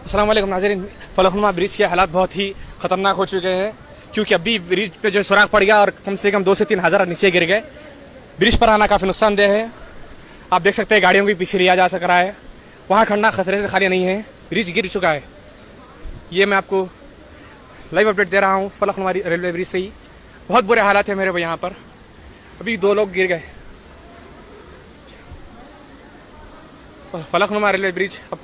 अस्सलाम वालेकुम नाज़रीन, फलकनुमा ब्रिज के हालात बहुत ही ख़तरनाक हो चुके हैं क्योंकि अभी ब्रिज पे जो सुराख पड़ गया और कम से कम 2 से 3 हज़ार नीचे गिर गए। ब्रिज पर आना काफ़ी नुकसानदेह है। आप देख सकते हैं गाड़ियों के पीछे लिया जा सक रहा है। वहाँ खड़ना खतरे से खाली नहीं है, ब्रिज गिर चुका है। ये मैं आपको लाइव अपडेट दे रहा हूँ फलकनुमा रेलवे ब्रिज से ही। बहुत बुरे हालात है मेरे यहाँ पर। अभी 2 लोग गिर गए। फलकनुमा रेलवे ब्रिज अब